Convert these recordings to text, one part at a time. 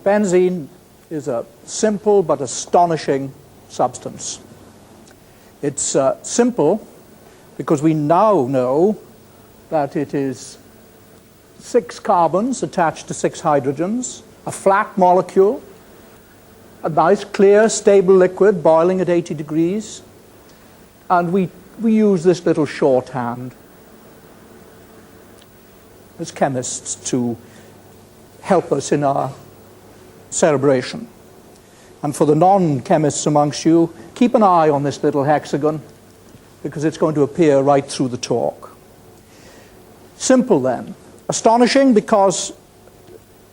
Benzene is a simple but astonishing substance. It's simple because we now know that it is 6 carbons attached to 6 hydrogens, a flat molecule, a nice, clear, stable liquid boiling at 80 degrees, and we use this little shorthand as chemists to help us in our celebration. And for the non-chemists amongst you, keep an eye on this little hexagon because it's going to appear right through the talk. Simple then. Astonishing because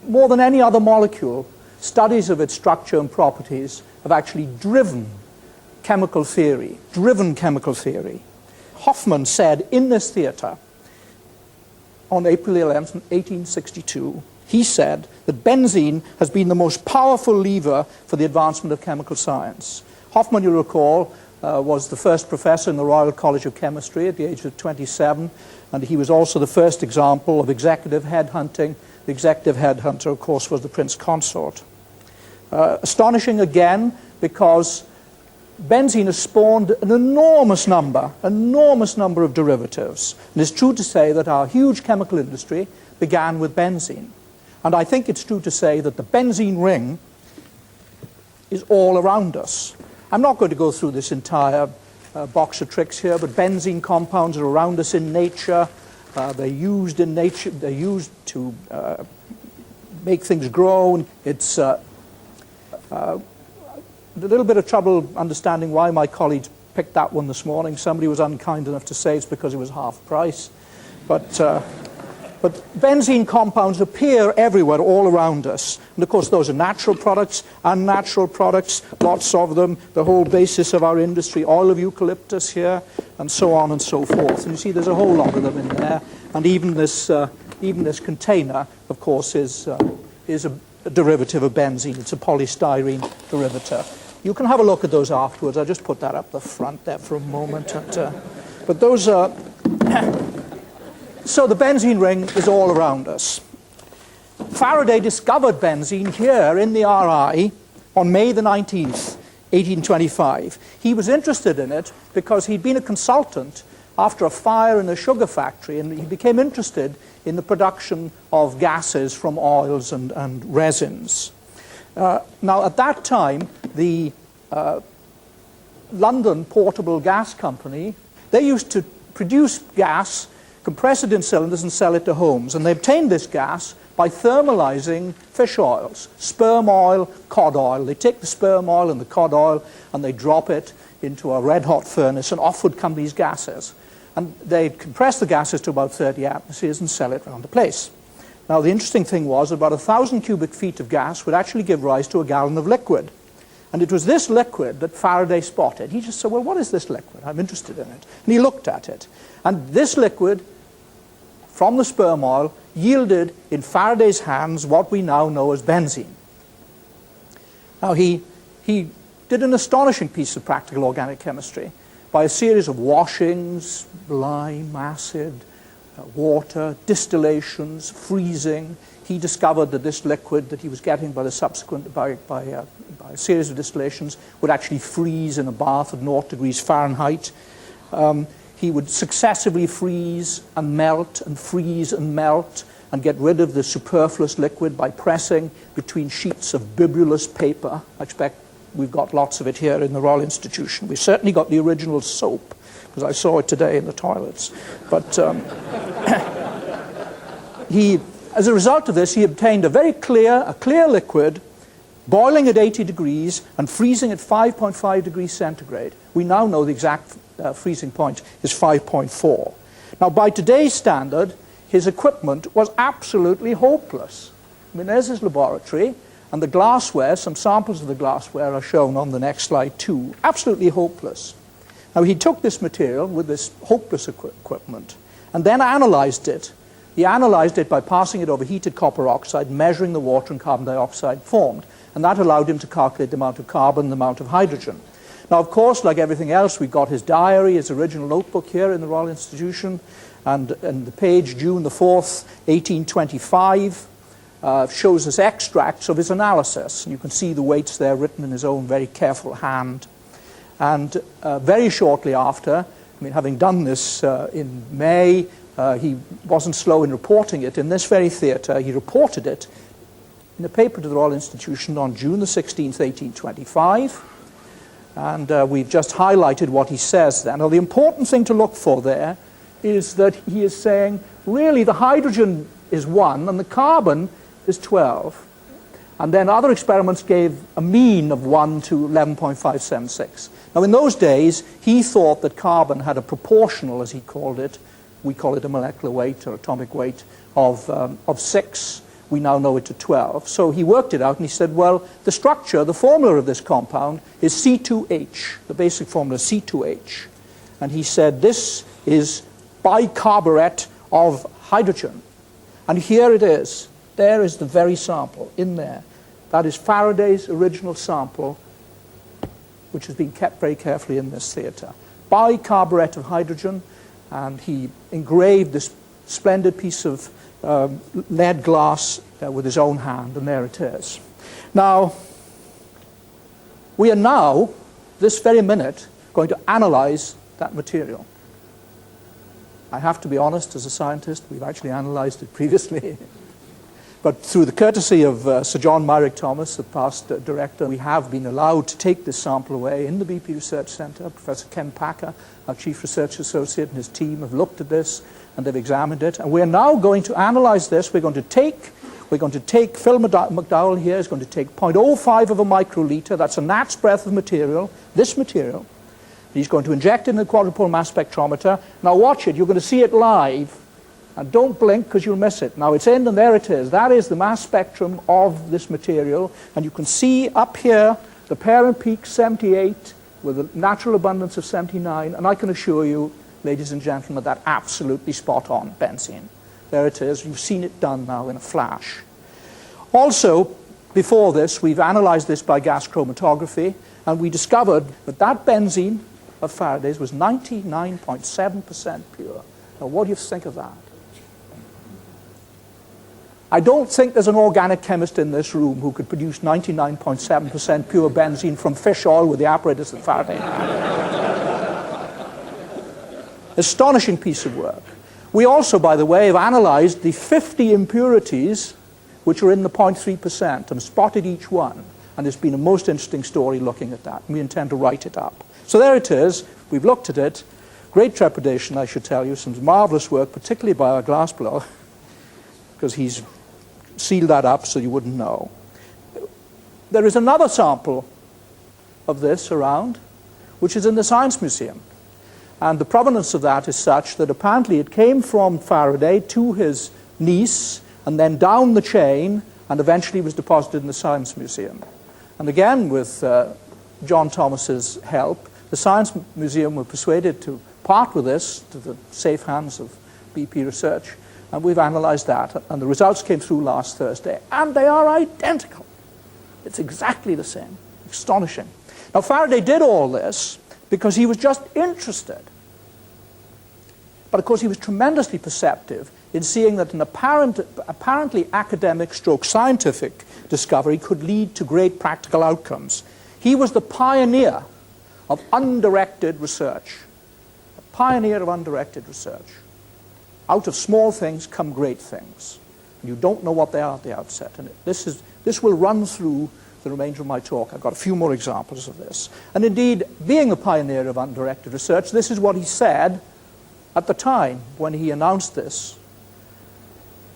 more than any other molecule, studies of its structure and properties have actually driven chemical theory. Hoffman said in this theater on April 11, 1862, he said that benzene has been the most powerful lever for the advancement of chemical science. Hoffman, you'll recall, was the first professor in the Royal College of Chemistry at the age of 27, and he was also the first example of executive headhunting. The executive headhunter, of course, was the Prince Consort. Astonishing again because benzene has spawned an enormous number of derivatives. And it's true to say that our huge chemical industry began with benzene. And I think it's true to say that the benzene ring is all around us. I'm not going to go through this entire box of tricks here, but benzene compounds are around us in nature. They're used in nature. They're used to make things grow. It's a little bit of trouble understanding why my colleagues picked that one this morning. Somebody was unkind enough to say it's because it was half price. But benzene compounds appear everywhere, all around us. And of course, those are natural products, unnatural products, lots of them, the whole basis of our industry, oil of eucalyptus here, and so on and so forth. And you see there's a whole lot of them in there. And even this container, of course, is a derivative of benzene. It's a polystyrene derivative. You can have a look at those afterwards. I just put that up the front there for a moment. But those are... So the benzene ring is all around us. Faraday discovered benzene here in the RI on May the 19th, 1825. He was interested in it because he'd been a consultant after a fire in a sugar factory, and he became interested in the production of gases from oils and resins. Now, at that time, the London Portable Gas Company, they used to produce gas, compress it in cylinders and sell it to homes. And they obtained this gas by thermalizing fish oils, sperm oil, cod oil. They take the sperm oil and the cod oil and they drop it into a red-hot furnace, and off would come these gases. And they'd compress the gases to about 30 atmospheres and sell it around the place. Now, the interesting thing was about 1,000 cubic feet of gas would actually give rise to a gallon of liquid. And it was this liquid that Faraday spotted. He just said, well, what is this liquid? I'm interested in it. And he looked at it. And this liquid from the sperm oil yielded in Faraday's hands what we now know as benzene. Now, he did an astonishing piece of practical organic chemistry by a series of washings, lime, acid, water, distillations, freezing. He discovered that this liquid that he was getting by a series of distillations would actually freeze in a bath at 0 degrees Fahrenheit. He would successively freeze and melt and freeze and melt and get rid of the superfluous liquid by pressing between sheets of bibulous paper. I expect we've got lots of it here in the Royal Institution. We've certainly got the original soap, because I saw it today in the toilets. But as a result of this, he obtained a clear liquid, boiling at 80 degrees and freezing at 5.5 degrees centigrade. We now know the exact freezing point is 5.4. Now, by today's standard, his equipment was absolutely hopeless. I mean, there's his laboratory, and the glassware, some samples of the glassware are shown on the next slide too. Absolutely hopeless. Now, he took this material with this hopeless equipment and then analyzed it. He analyzed it by passing it over heated copper oxide, measuring the water and carbon dioxide formed. And that allowed him to calculate the amount of carbon, the amount of hydrogen. Now, of course, like everything else, we've got his diary, his original notebook here in the Royal Institution, and the page, June the 4th, 1825. shows us extracts of his analysis. You can see the weights there written in his own very careful hand. And very shortly after, I mean, having done this in May, he wasn't slow in reporting it. In this very theatre, he reported it in a paper to the Royal Institution on June the 16th, 1825. And we've just highlighted what he says there. Now, the important thing to look for there is that he is saying, really, the hydrogen is 1 and the carbon is 12. And then other experiments gave a mean of 1 to 11.576. Now, in those days, he thought that carbon had a proportional, as he called it, we call it a molecular weight or atomic weight, of 6. We now know it to 12. So he worked it out and he said, well, the structure, the formula of this compound is C2H. The basic formula is C2H. And he said, this is bicarburet of hydrogen. And here it is. There is the very sample in there. That is Faraday's original sample, which has been kept very carefully in this theatre. Bicarburet of hydrogen, and he engraved this splendid piece of lead glass with his own hand, and there it is. Now, we are now, this very minute, going to analyze that material. I have to be honest, as a scientist, we've actually analyzed it previously. But through the courtesy of Sir John Myrick Thomas, the past director, we have been allowed to take this sample away in the BP Research Centre. Professor Ken Packer, our Chief Research Associate, and his team have looked at this and they've examined it. And we're now going to analyze this. We're going to take Phil McDowell here is going to take 0.05 of a microliter. That's a gnat's breadth of material, this material. He's going to inject it in the quadrupole mass spectrometer. Now watch it. You're going to see it live. And don't blink because you'll miss it. Now it's in and there it is. That is the mass spectrum of this material. And you can see up here the parent peak 78 with a natural abundance of 79. And I can assure you, ladies and gentlemen, that absolutely spot on benzene. There it is. You've seen it done now in a flash. Also, before this, we've analyzed this by gas chromatography. And we discovered that that benzene of Faraday's was 99.7% pure. Now what do you think of that? I don't think there's an organic chemist in this room who could produce 99.7% pure benzene from fish oil with the apparatus that Faraday had. Astonishing piece of work. We also, by the way, have analyzed the 50 impurities which are in the 0.3% and spotted each one. And it's been a most interesting story looking at that. We intend to write it up. So there it is. We've looked at it. Great trepidation, I should tell you. Some marvelous work, particularly by our glassblower, because he's sealed that up so you wouldn't know. There is another sample of this around, which is in the Science Museum. And the provenance of that is such that apparently it came from Faraday to his niece, and then down the chain, and eventually was deposited in the Science Museum. And again, with John Thomas's help, the Science Museum were persuaded to part with this to the safe hands of BP Research. And we've analyzed that, and the results came through last Thursday, and they are identical. It's exactly the same. Astonishing. Now, Faraday did all this because he was just interested. But of course, he was tremendously perceptive in seeing that an apparently academic stroke scientific discovery could lead to great practical outcomes. He was the pioneer of undirected research. A pioneer of undirected research. Out of small things come great things. You don't know what they are at the outset. And this will run through the remainder of my talk. I've got a few more examples of this. And indeed, being a pioneer of undirected research, this is what he said at the time when he announced this.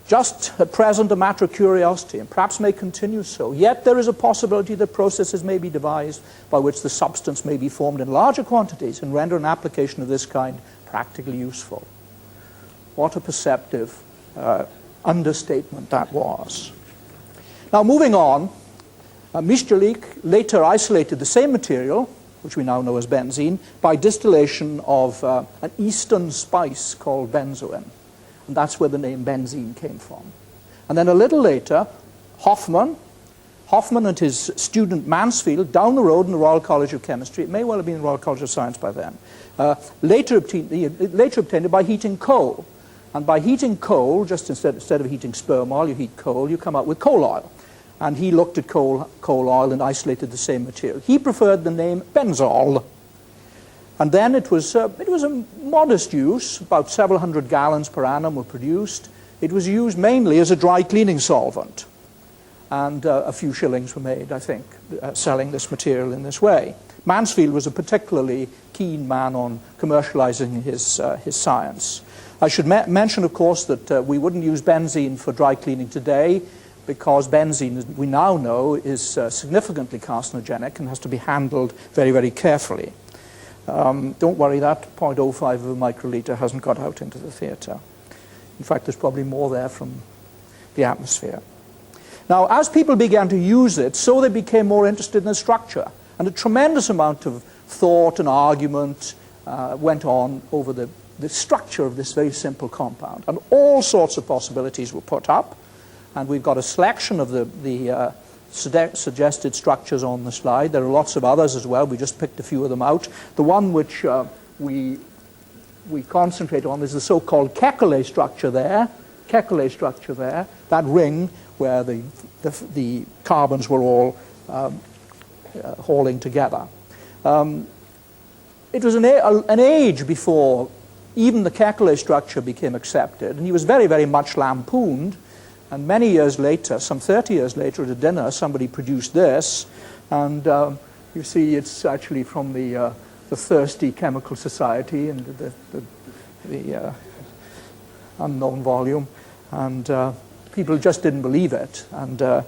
Just at present a matter of curiosity, and perhaps may continue so. Yet there is a possibility that processes may be devised by which the substance may be formed in larger quantities and render an application of this kind practically useful. What a perceptive understatement that was. Now, moving on, Michalak later isolated the same material, which we now know as benzene, by distillation of an eastern spice called benzoin. And that's where the name benzene came from. And then a little later, Hoffman and his student Mansfield, down the road in the Royal College of Chemistry, it may well have been the Royal College of Science by then, later obtained it by heating coal. And by heating coal, just instead of heating sperm oil, you heat coal, you come out with coal oil. And he looked at coal oil and isolated the same material. He preferred the name benzol. And then it was a modest use. About several hundred gallons per annum were produced. It was used mainly as a dry cleaning solvent. And a few shillings were made, I think, selling this material in this way. Mansfield was a particularly keen man on commercializing his science. I should mention, of course, that we wouldn't use benzene for dry cleaning today, because benzene, as we now know, is significantly carcinogenic and has to be handled very, very carefully. Don't worry, that 0.05 of a microliter hasn't got out into the theatre. In fact, there's probably more there from the atmosphere. Now, as people began to use it, so they became more interested in the structure. And a tremendous amount of thought and argument went on over the structure of this very simple compound. And all sorts of possibilities were put up. And we've got a selection of the suggested structures on the slide. There are lots of others as well. We just picked a few of them out. The one which we concentrate on is the so-called Kekulé structure there. Kekulé structure there, that ring where the carbons were all hauling together. It was an age before even the Kekulé structure became accepted, and he was very, very much lampooned. And many years later, some 30 years later at a dinner, somebody produced this, and you see it's actually from the Thirsty Chemical Society and the unknown volume, and people just didn't believe it. And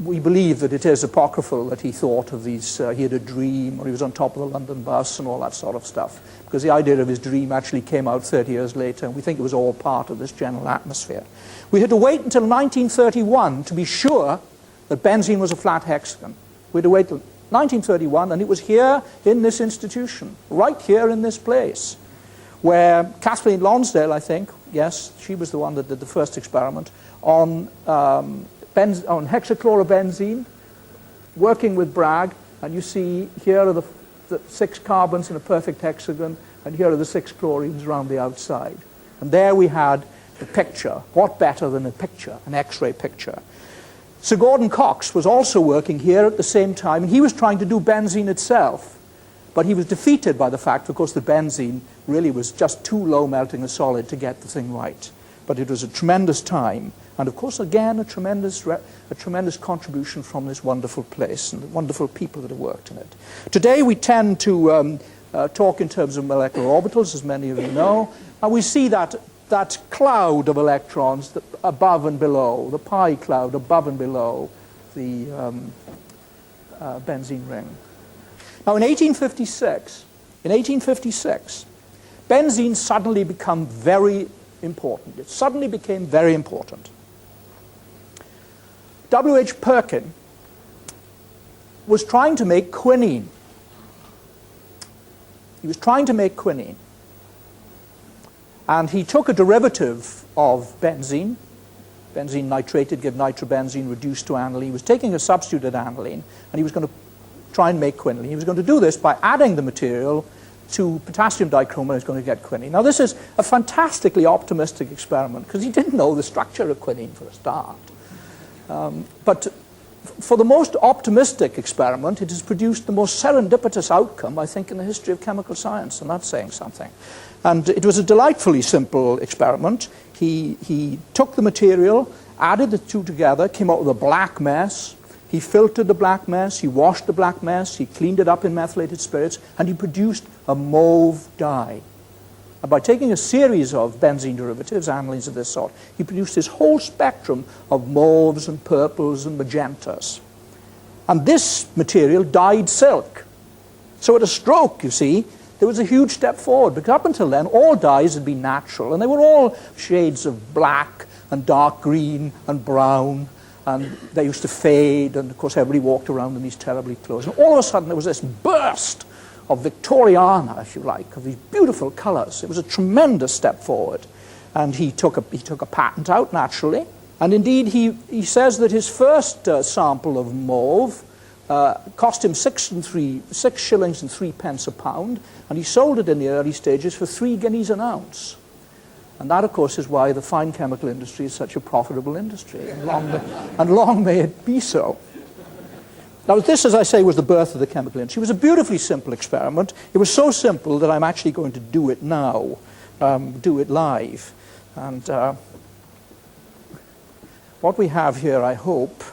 we believe that it is apocryphal that he thought of these, he had a dream, or he was on top of the London bus and all that sort of stuff, because the idea of his dream actually came out 30 years later, and we think it was all part of this general atmosphere. We had to wait until 1931 to be sure that benzene was a flat hexagon. We had to wait till 1931, and it was here in this institution, right here in this place, where Kathleen Lonsdale, I think, yes, she was the one that did the first experiment on hexachlorobenzene, working with Bragg, and you see here are the 6 carbons in a perfect hexagon, and here are the 6 chlorines around the outside. And there we had the picture. What better than a picture, an X-ray picture? Sir Gordon Cox was also working here at the same time, and he was trying to do benzene itself. But he was defeated by the fact, of course, the benzene really was just too low melting a solid to get the thing right. But it was a tremendous time. And of course, again, a tremendous contribution from this wonderful place and the wonderful people that have worked in it. Today, we tend to talk in terms of molecular orbitals, as many of you know. And we see that cloud of electrons above and below, the pi cloud above and below the benzene ring. Now, in 1856, benzene suddenly became very important. It suddenly became very important. W.H. Perkin was trying to make quinine. He was trying to make quinine. And he took a derivative of benzene nitrated, give nitrobenzene reduced to aniline. He was taking a substituted aniline, and he was going to try and make quinine. He was going to do this by adding the material to potassium dichromate, and he's going to get quinine. Now, this is a fantastically optimistic experiment, because he didn't know the structure of quinine for a start. But for the most optimistic experiment, it has produced the most serendipitous outcome, I think, in the history of chemical science, and that's saying something. And it was a delightfully simple experiment. He took the material, added the two together, came out with a black mess. He filtered the black mess, he washed the black mess, he cleaned it up in methylated spirits, and he produced a mauve dye. And by taking a series of benzene derivatives, anilines of this sort, he produced this whole spectrum of mauves and purples and magentas. And this material dyed silk. So at a stroke, you see, there was a huge step forward, because up until then, all dyes had been natural, and they were all shades of black and dark green and brown, and they used to fade, and of course everybody walked around in these terribly clothes. And all of a sudden there was this burst of Victoriana, if you like, of these beautiful colors. It was a tremendous step forward. And he took a patent out, naturally. And indeed, he says that his first sample of mauve cost him 6 shillings and 3 pence a pound, and he sold it in the early stages for 3 guineas an ounce. And that, of course, is why the fine chemical industry is such a profitable industry, and long may it be so. Now, this, as I say, was the birth of the chemical industry. It was a beautifully simple experiment. It was so simple that I'm actually going to do it now, do it live. And what we have here, I hope,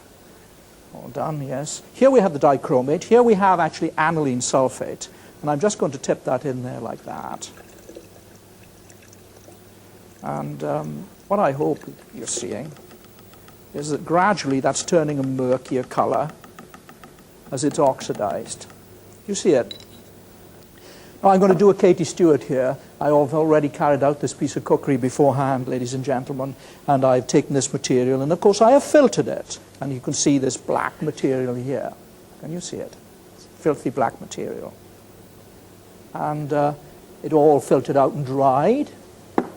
all done, yes. Here we have the dichromate. Here we have actually aniline sulfate. And I'm just going to tip that in there like that. And what I hope you're seeing is that gradually that's turning a murkier color as it's oxidized. You see it? Now I'm going to do a Katie Stewart here. I have already carried out this piece of cookery beforehand, ladies and gentlemen, and I've taken this material, and of course I have filtered it. And you can see this black material here. Can you see it? It's filthy black material. And it all filtered out and dried.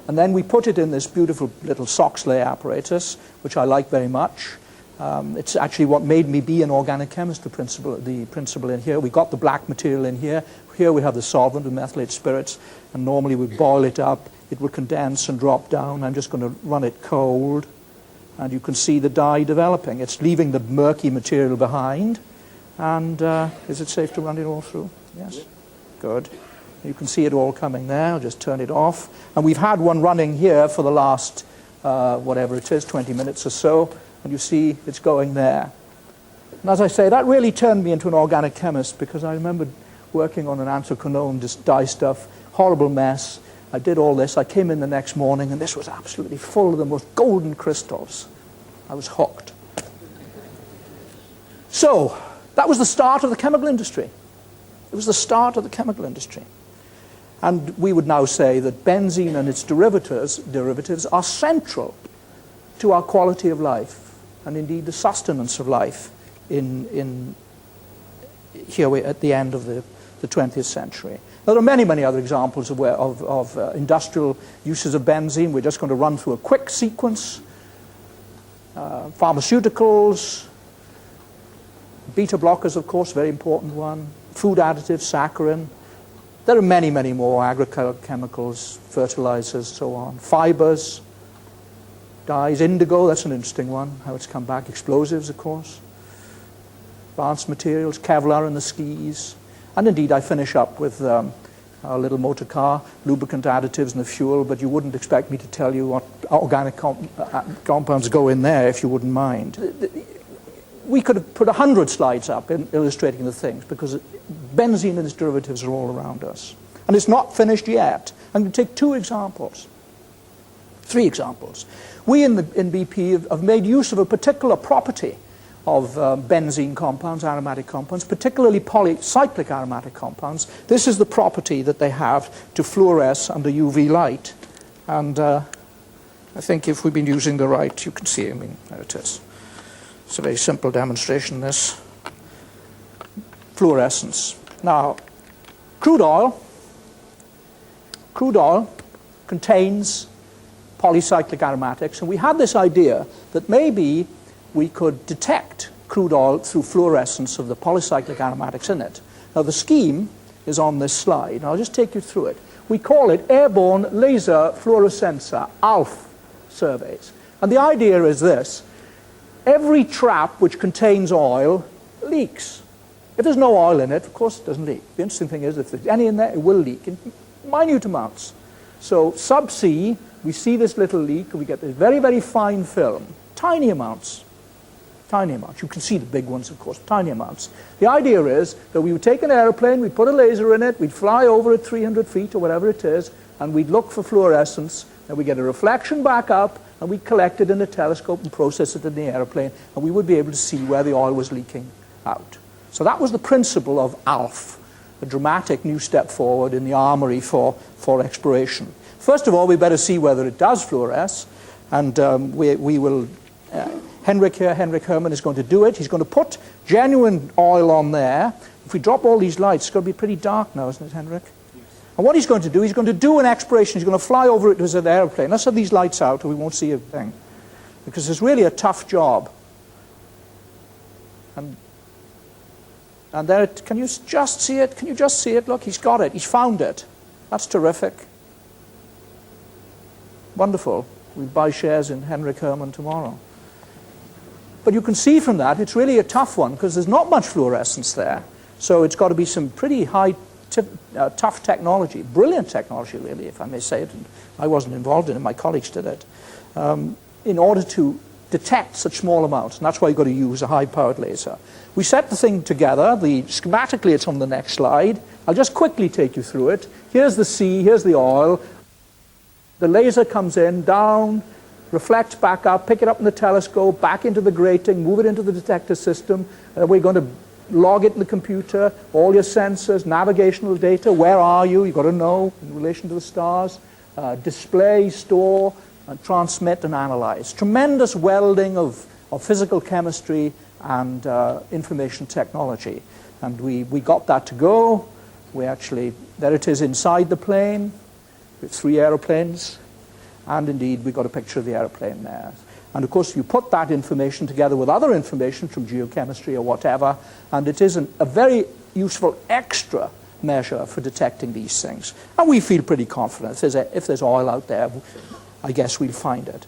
And then we put it in this beautiful little Soxley apparatus, which I like very much. It's actually what made me be an organic chemist, the principle in here. We got the black material in here. Here we have the solvent, the methylated spirits, and normally we boil it up. It will condense and drop down. I'm just going to run it cold, and you can see the dye developing. It's leaving the murky material behind. And is it safe to run it all through? Yes? Yeah. Good. You can see it all coming there. I'll just turn it off. And we've had one running here for the last, whatever it is, 20 minutes or so. And you see it's going there. And as I say, that really turned me into an organic chemist, because I remember working on an anthraquinone, this dye stuff, horrible mess. I did all this. I came in the next morning, and this was absolutely full of the most golden crystals. I was hooked. So that was the start of the chemical industry. It was the start of the chemical industry. And we would now say that benzene and its derivatives are central to our quality of life, and indeed the sustenance of life here at the end of the 20th century. There are many, many other examples of industrial uses of benzene. We're just going to run through a quick sequence. Pharmaceuticals, beta blockers, of course, very important one. Food additives, saccharin. There are many, many more, agrochemicals, fertilizers, so on. Fibers, dyes, indigo, that's an interesting one, how it's come back. Explosives, of course. Advanced materials, Kevlar in the skis. And indeed, I finish up with our little motor car, lubricant additives and the fuel, but you wouldn't expect me to tell you what organic compounds go in there, if you wouldn't mind. We could have put 100 slides up in illustrating the things, because benzene and its derivatives are all around us. And it's not finished yet. I'm going to take 3 examples. We in BP have made use of a particular property of benzene compounds, aromatic compounds, particularly polycyclic aromatic compounds. This is the property that they have to fluoresce under UV light. And I think if we've been using the right, you can see, I mean, there it is. It's a very simple demonstration, this. Fluorescence. Now, crude oil contains polycyclic aromatics, and we had this idea that maybe we could detect crude oil through fluorescence of the polycyclic aromatics in it. Now, the scheme is on this slide, and I'll just take you through it. We call it Airborne Laser Fluorescencer, ALF surveys. And the idea is this. Every trap which contains oil leaks. If there's no oil in it, of course it doesn't leak. The interesting thing is, if there's any in there, it will leak in minute amounts. So subsea, we see this little leak, and we get this very, very fine film. Tiny amounts. Tiny amounts. You can see the big ones, of course, tiny amounts. The idea is that we would take an aeroplane, we'd put a laser in it, we'd fly over at 300 feet or whatever it is, and we'd look for fluorescence, and we'd get a reflection back up, and we'd collect it in a telescope and process it in the aeroplane, and we would be able to see where the oil was leaking out. So that was the principle of ALF, a dramatic new step forward in the armory for exploration. First of all, we better see whether it does fluoresce, and we will... Henrik Herman is going to do it. He's going to put genuine oil on there. If we drop all these lights, it's going to be pretty dark now, isn't it, Henrik? And what he's going to do, he's going to do an exploration. He's going to fly over it as an airplane. Let's have these lights out, or we won't see a thing. Because it's really a tough job. And there, can you just see it? Can you just see it? Look, he's got it. He's found it. That's terrific. Wonderful. We buy shares in Henrik Hermann tomorrow. But you can see from that it's really a tough one because there's not much fluorescence there. So it's got to be some pretty tough technology, brilliant technology really, if I may say it. And I wasn't involved in it, my colleagues did it, in order to detect such small amounts. And that's why you've got to use a high-powered laser. We set the thing together. Schematically, it's on the next slide. I'll just quickly take you through it. Here's the sea, here's the oil. The laser comes in, down, reflects back up, pick it up in the telescope, back into the grating, move it into the detector system. We're going to log it in the computer, all your sensors, navigational data, where are you? You've got to know in relation to the stars. Display, store, transmit, and analyze. Tremendous welding of physical chemistry and information technology. And we got that to go. We actually, there it is inside the plane, with 3 aeroplanes. And indeed, we got a picture of the aeroplane there. And of course, you put that information together with other information from geochemistry or whatever, and it is a very useful extra measure for detecting these things. And we feel pretty confident. If there's oil out there, I guess we'll find it.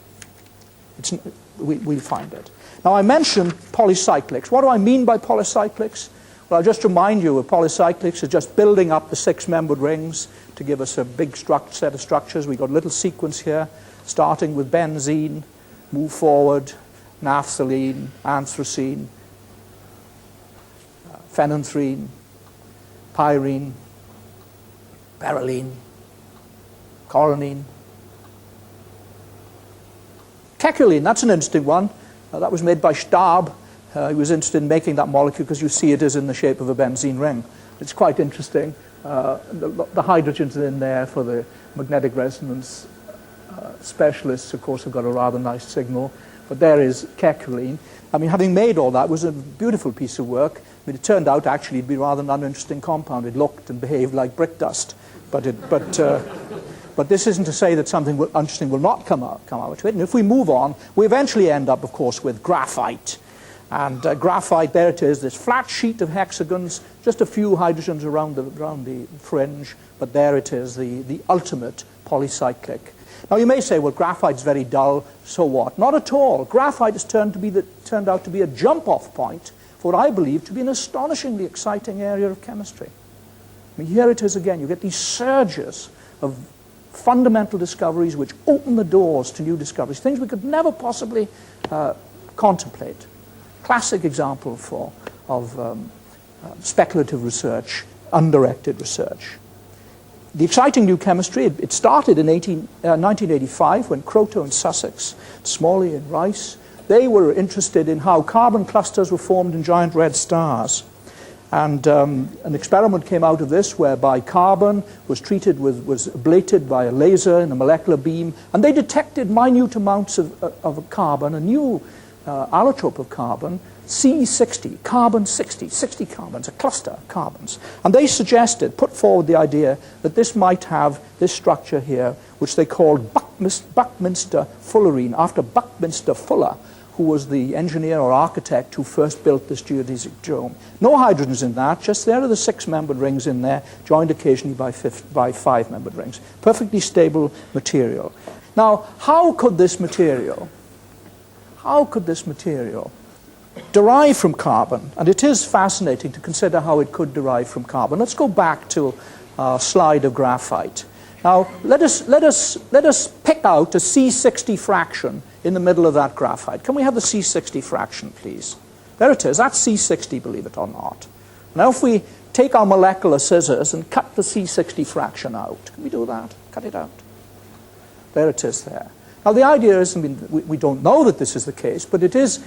We'll find it. Now, I mentioned polycyclics. What do I mean by polycyclics? Well, I'll just remind you of polycyclics is just building up the 6-membered rings to give us a big set of structures. We've got a little sequence here, starting with benzene, move forward, naphthalene, anthracene, phenanthrene, pyrene, parylene, coronene. Keculene, that's an interesting one. That was made by Stab. He was interested in making that molecule because you see it is in the shape of a benzene ring. It's quite interesting. The hydrogen's in there for the magnetic resonance specialists, of course, have got a rather nice signal. But there is keculene. I mean, having made all that, it was a beautiful piece of work. I mean, it turned out actually to be rather an uninteresting compound. It looked and behaved like brick dust. But this isn't to say that something interesting will not come out of it. And if we move on, we eventually end up, of course, with graphite. And graphite, there it is, this flat sheet of hexagons, just a few hydrogens around the fringe, but there it is, the ultimate polycyclic. Now you may say, well, graphite's very dull, so what? Not at all. Graphite has turned out to be a jump-off point for what I believe to be an astonishingly exciting area of chemistry. I mean, here it is again. You get these surges of fundamental discoveries which open the doors to new discoveries, things we could never possibly contemplate. Classic example of speculative research, undirected research. The exciting new chemistry, it started in 1985 when Croto and Sussex, Smalley and Rice, they were interested in how carbon clusters were formed in giant red stars. And an experiment came out of this whereby carbon was ablated by a laser in a molecular beam, and they detected minute amounts of carbon, a new allotrope of carbon, C60, carbon 60 carbons, a cluster of carbons. And they put forward the idea that this might have this structure here, which they called Buckminster fullerene, after Buckminster Fuller, who was the engineer or architect who first built this geodesic dome. No hydrogens in that, just there are the 6-membered rings in there, joined occasionally by 5-membered rings. Perfectly stable material. Now, how could this material derive from carbon? And it is fascinating to consider how it could derive from carbon. Let's go back to our slide of graphite. Now, let us pick out a C60 fraction in the middle of that graphite. Can we have the C60 fraction, please? There it is. That's C60, believe it or not. Now, if we take our molecular scissors and cut the C60 fraction out, can we do that? Cut it out. There it is there. Now, the idea is, I mean, we don't know that this is the case, but it is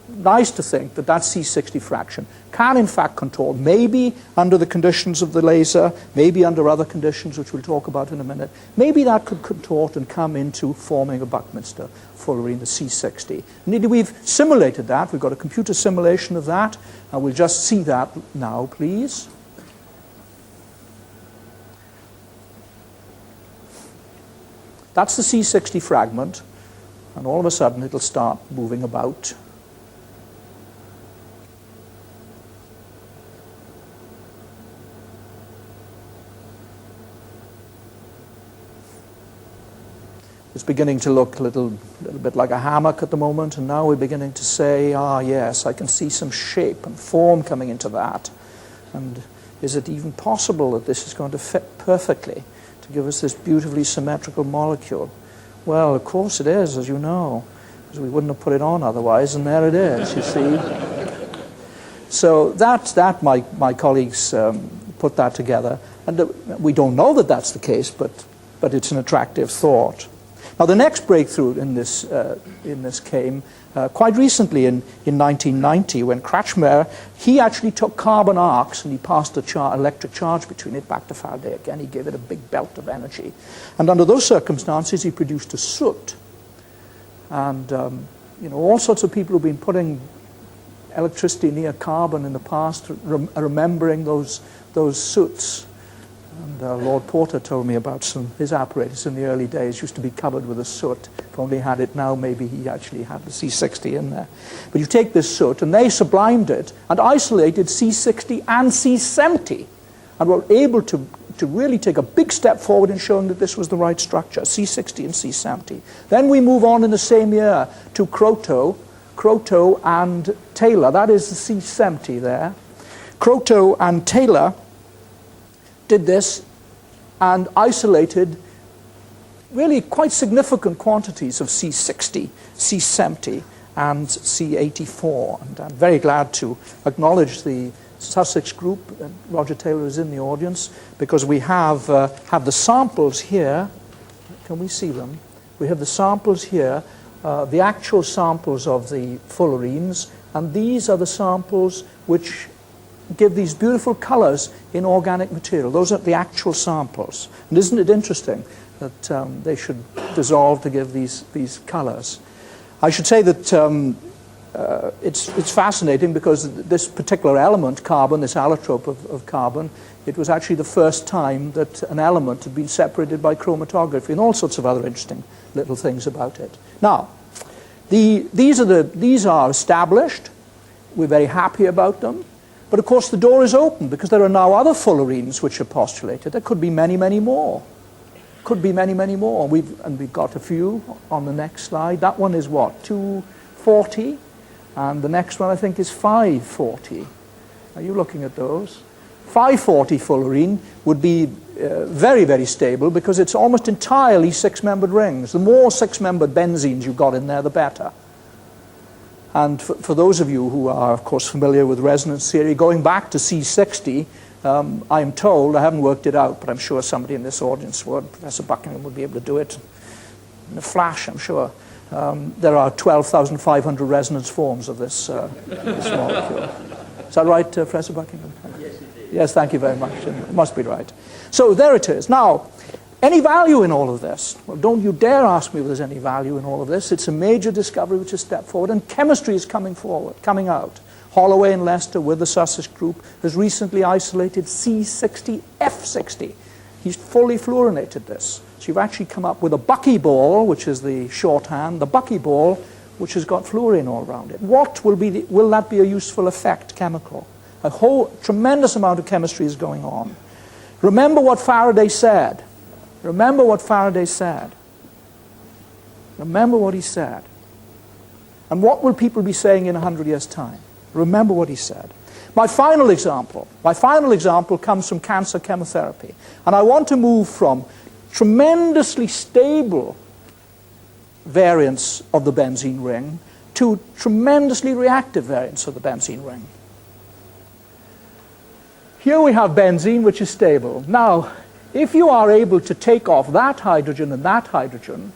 nice to think that that C60 fraction can, in fact, contort, maybe under the conditions of the laser, maybe under other conditions, which we'll talk about in a minute. Maybe that could contort and come into forming a Buckminster fullerene, the C60. Indeed, we've simulated that. We've got a computer simulation of that, and we'll just see that now, please. That's the C60 fragment, and all of a sudden it'll start moving about. It's beginning to look a little bit like a hammock at the moment, and now we're beginning to say, ah, yes, I can see some shape and form coming into that. And is it even possible that this is going to fit perfectly to give us this beautifully symmetrical molecule? Well, of course it is, as you know, because we wouldn't have put it on otherwise, and there it is, you see. So that my colleagues put that together. And we don't know that that's the case, but it's an attractive thought. Now, the next breakthrough in this came quite recently in 1990, when Kretschmer, he actually took carbon arcs and he passed an electric charge between it back to Faraday again. He gave it a big belt of energy. And under those circumstances, he produced a soot. And you know, all sorts of people who've been putting electricity near carbon in the past are remembering those soots. And Lord Porter told me about his apparatus in the early days used to be covered with a soot. If only had it now, maybe he actually had the C60 in there. But you take this soot, and they sublimed it and isolated C60 and C70, and were able to really take a big step forward in showing that this was the right structure, C60 and C70. Then we move on in the same year to Croteau and Taylor. That is the C70 there. Croteau and Taylor did this and isolated really quite significant quantities of C60, C70, and C84. And I'm very glad to acknowledge the Sussex group, and Roger Taylor is in the audience, because we have the samples here. Can we see them? We have the samples here, the actual samples of the fullerenes, and these are the samples which give these beautiful colors in organic material. Those are the actual samples. And isn't it interesting that they should dissolve to give these colors? I should say that it's fascinating because this particular element, carbon, this allotrope of carbon, it was actually the first time that an element had been separated by chromatography, and all sorts of other interesting little things about it. Now, these are established. We're very happy about them. But of course the door is open because there are now other fullerenes which are postulated. There could be many, many more. Could be many, many more. We've got a few on the next slide. That one is what, 240? And the next one I think is 540. Are you looking at those? 540 fullerene would be very, very stable because it's almost entirely six-membered rings. The more six-membered benzenes you've got in there, the better. And for those of you who are, of course, familiar with resonance theory, going back to C60, I'm told, I haven't worked it out, but I'm sure somebody in this audience would, Professor Buckingham would be able to do it in a flash, I'm sure. There are 12,500 resonance forms of this molecule. Is that right, Professor Buckingham? Yes, indeed. Yes, thank you very much. It must be right. So there it is. Now, any value in all of this? Well, don't you dare ask me if there's any value in all of this. It's a major discovery which has stepped forward, and chemistry is coming out. Holloway and Lester with the Sussex group has recently isolated C60F60. He's fully fluorinated this. So you've actually come up with a buckyball, which is the shorthand, the buckyball, which has got fluorine all around it. What will that be a useful effect, chemical? A whole tremendous amount of chemistry is going on. Remember what Faraday said. Remember what Faraday said. Remember what he said. And what will people be saying in 100 years' time? Remember what he said. My final example comes from cancer chemotherapy. And I want to move from tremendously stable variants of the benzene ring to tremendously reactive variants of the benzene ring. Here we have benzene, which is stable. Now, if you are able to take off that hydrogen and that hydrogen,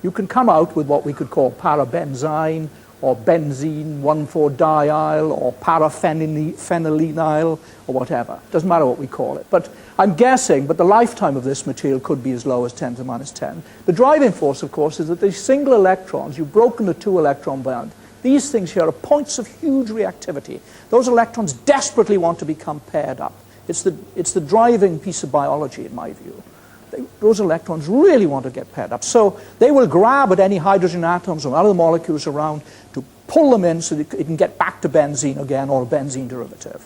you can come out with what we could call parabenzine, or benzene 1,4-diol, or paraphenylenyl, or whatever. Doesn't matter what we call it. But I'm guessing, but the lifetime of this material could be as low as 10 to the minus 10. The driving force, of course, is that these single electrons, you've broken the two-electron bond. These things here are points of huge reactivity. Those electrons desperately want to become paired up. It's the driving piece of biology, in my view. Those electrons really want to get paired up. So they will grab at any hydrogen atoms or other molecules around to pull them in so that it can get back to benzene again, or a benzene derivative.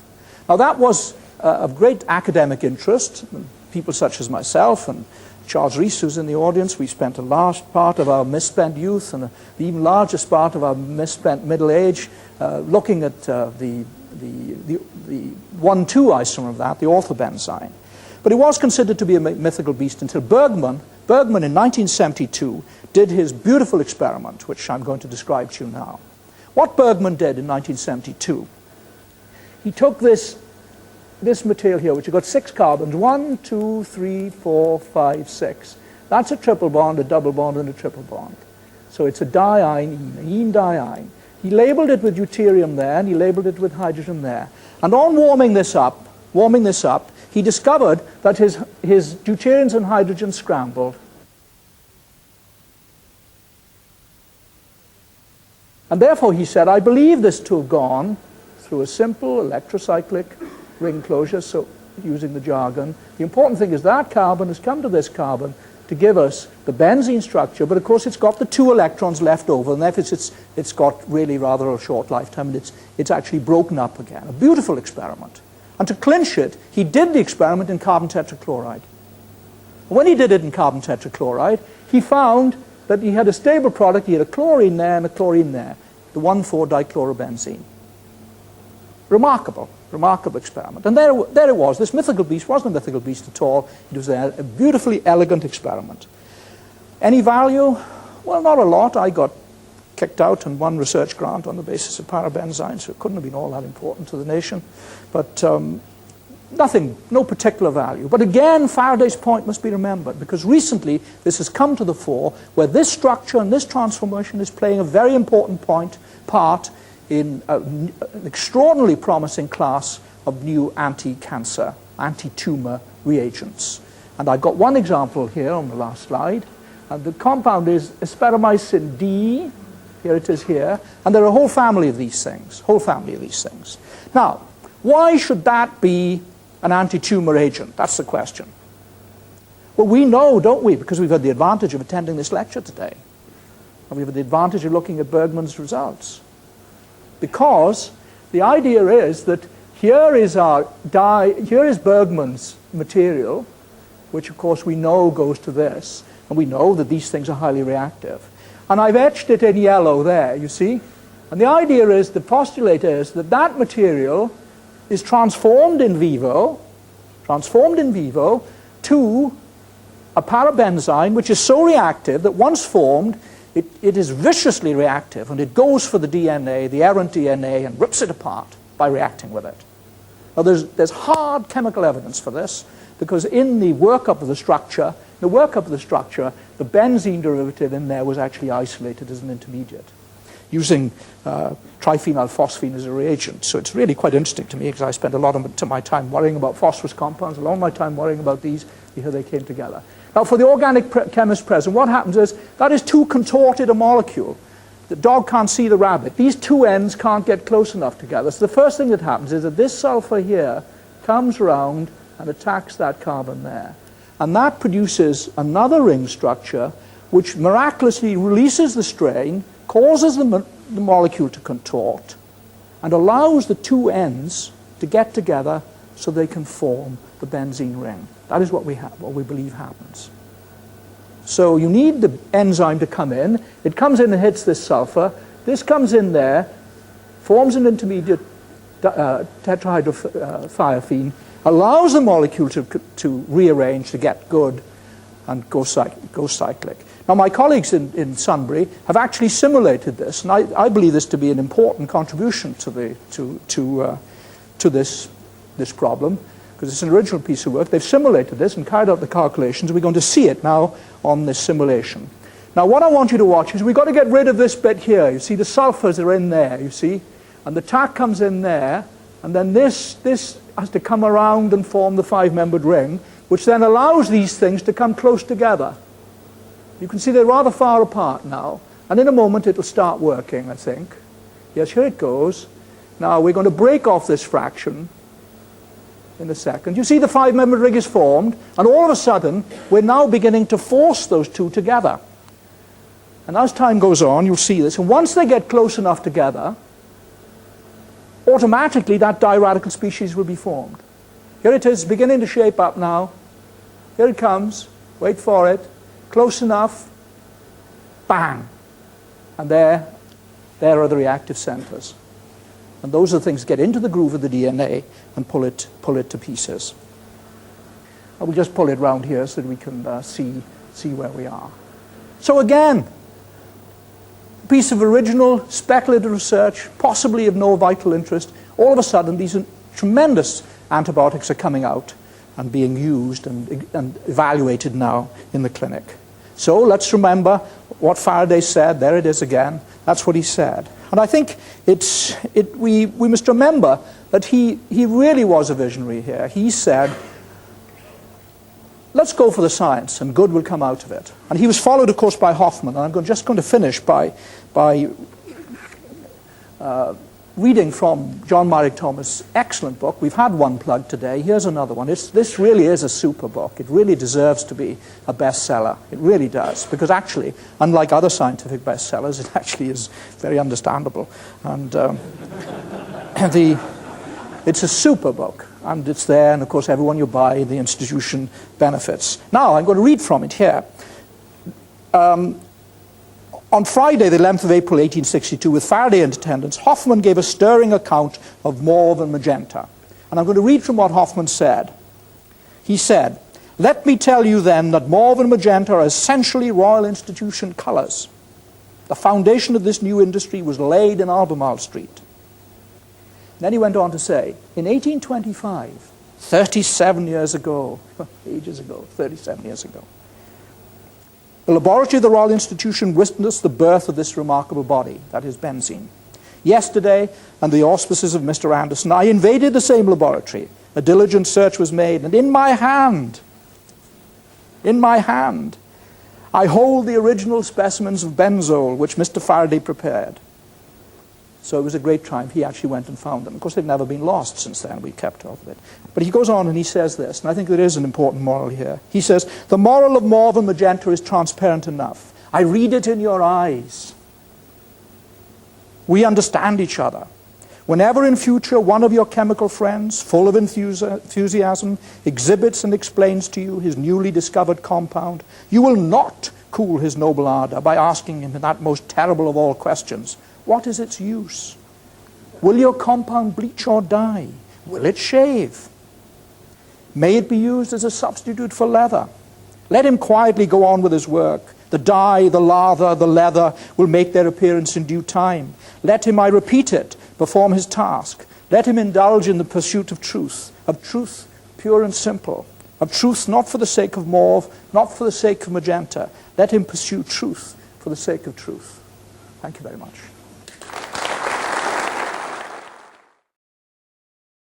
Now that was of great academic interest. People such as myself and Charles Rees, who's in the audience, we spent a large part of our misspent youth and the even largest part of our misspent middle age looking at the 1,2 isomer of that, the orthobenzene. But it was considered to be a mythical beast until Bergman in 1972 did his beautiful experiment, which I'm going to describe to you now. What Bergman did in 1972, he took this material here, which has got 6 carbons, 1, 2, 3, 4, 5, 6. That's a triple bond, a double bond, and a triple bond. So it's a diene, an ene diene. He labeled it with deuterium there, and he labeled it with hydrogen there. And on warming this up, he discovered that his deuteriums and hydrogens scrambled. And therefore, he said, I believe this to have gone through a simple electrocyclic ring closure, so using the jargon. The important thing is that carbon has come to this carbon to give us the benzene structure, but of course it's got the 2 electrons left over, and therefore it's got really rather a short lifetime, and it's actually broken up again. A beautiful experiment. And to clinch it, he did the experiment in carbon tetrachloride. When he did it in carbon tetrachloride, he found that he had a stable product. He had a chlorine there and a chlorine there, the 1,4-dichlorobenzene. Remarkable experiment. And there it was. This mythical beast wasn't a mythical beast at all. It was a beautifully elegant experiment. Any value? Well, not a lot. I got kicked out on one research grant on the basis of parabenzine, so it couldn't have been all that important to the nation. But nothing, no particular value. But again, Faraday's point must be remembered, because recently this has come to the fore where this structure and this transformation is playing a very important part in an extraordinarily promising class of new anti-cancer, anti-tumor reagents. And I've got one example here on the last slide. And the compound is asparagine D. Here it is here. And there are a whole family of these things, Now, why should that be an anti-tumor agent? That's the question. Well, we know, don't we, because we've had the advantage of attending this lecture today. And we've had the advantage of looking at Bergman's results. Because the idea is that here is Bergman's material, which of course we know goes to this, and we know that these things are highly reactive. And I've etched it in yellow there, you see? And the idea is, the postulate is that that material is transformed in vivo to a parabenzine, which is so reactive that once formed, it is viciously reactive, and it goes for the DNA, the errant DNA, and rips it apart by reacting with it. Now, there's hard chemical evidence for this, because in the workup of the structure, the benzene derivative in there was actually isolated as an intermediate, using triphenylphosphine as a reagent. So it's really quite interesting to me, because I spent a lot of my time worrying about phosphorus compounds, a lot of my time worrying about these. Here they came together. Now, for the organic chemist present, what happens is that is too contorted a molecule. The dog can't see the rabbit. These 2 ends can't get close enough together. So the first thing that happens is that this sulfur here comes around and attacks that carbon there. And that produces another ring structure which miraculously releases the strain, causes the molecule to contort, and allows the 2 ends to get together so they can form the benzene ring. That is what we believe happens. So you need the enzyme to come in. It comes in and hits this sulfur. This comes in there, forms an intermediate tetrahydrothiophene, allows the molecule to rearrange, to get good, and go cyclic. Now, my colleagues in Sunbury have actually simulated this, and I believe this to be an important contribution to this problem, because it's an original piece of work. They've simulated this and carried out the calculations. We're going to see it now on this simulation. Now, what I want you to watch is we've got to get rid of this bit here. You see, the sulfurs are in there, you see, and the tack comes in there, and then this has to come around and form the 5-membered ring, which then allows these things to come close together. You can see they're rather far apart now, and in a moment it'll start working, I think. Yes, here it goes. Now, we're going to break off this fraction in a second. You see the 5-membered ring is formed, and all of a sudden we're now beginning to force those 2 together. And as time goes on, you'll see this, and once they get close enough together, automatically that diradical species will be formed. Here it is, beginning to shape up now. Here it comes. Wait for it. Close enough. Bang. And there are the reactive centers. And those are the things that get into the groove of the DNA and pull it to pieces. I will just pull it round here so that we can see where we are. So again, a piece of original speculative research, possibly of no vital interest. All of a sudden, these tremendous antibiotics are coming out and being used and evaluated now in the clinic. So let's remember what Faraday said. There it is again. That's what he said. And I think we must remember that he really was a visionary here. He said, let's go for the science and good will come out of it. And he was followed, of course, by Hoffman. And I'm just going to finish by reading from John Myrick Thomas' excellent book. We've had one plug today. Here's another one. This really is a super book. It really deserves to be a bestseller. It really does. Because actually, unlike other scientific bestsellers, it actually is very understandable. And it's a super book. And it's there, and of course, everyone you buy, the institution benefits. Now, I'm going to read from it here. On Friday, the 11th of April, 1862, with Faraday in attendance, Hoffman gave a stirring account of mauve and magenta. And I'm going to read from what Hoffman said. He said, "Let me tell you then that mauve and magenta are essentially Royal Institution colours. The foundation of this new industry was laid in Albemarle Street." Then he went on to say, in 1825, 37 years ago, ages ago, 37 years ago, the laboratory of the Royal Institution witnessed the birth of this remarkable body, that is benzene. Yesterday, under the auspices of Mr. Anderson, I invaded the same laboratory. A diligent search was made, and in my hand, I hold the original specimens of benzol which Mr. Faraday prepared. So it was a great triumph. He actually went and found them. Of course, they've never been lost since then. We kept hold of it. But he goes on and he says this, and I think there is an important moral here. He says, "The moral of mauve and magenta is transparent enough. I read it in your eyes. We understand each other. Whenever in future one of your chemical friends, full of enthusiasm, exhibits and explains to you his newly discovered compound, you will not cool his noble ardor by asking him that most terrible of all questions, what is its use? Will your compound bleach or dye? Will it shave? May it be used as a substitute for leather? Let him quietly go on with his work. The dye, the lather, the leather will make their appearance in due time. Let him, I repeat it, perform his task. Let him indulge in the pursuit of truth pure and simple, of truth not for the sake of mauve, not for the sake of magenta. Let him pursue truth for the sake of truth." Thank you very much.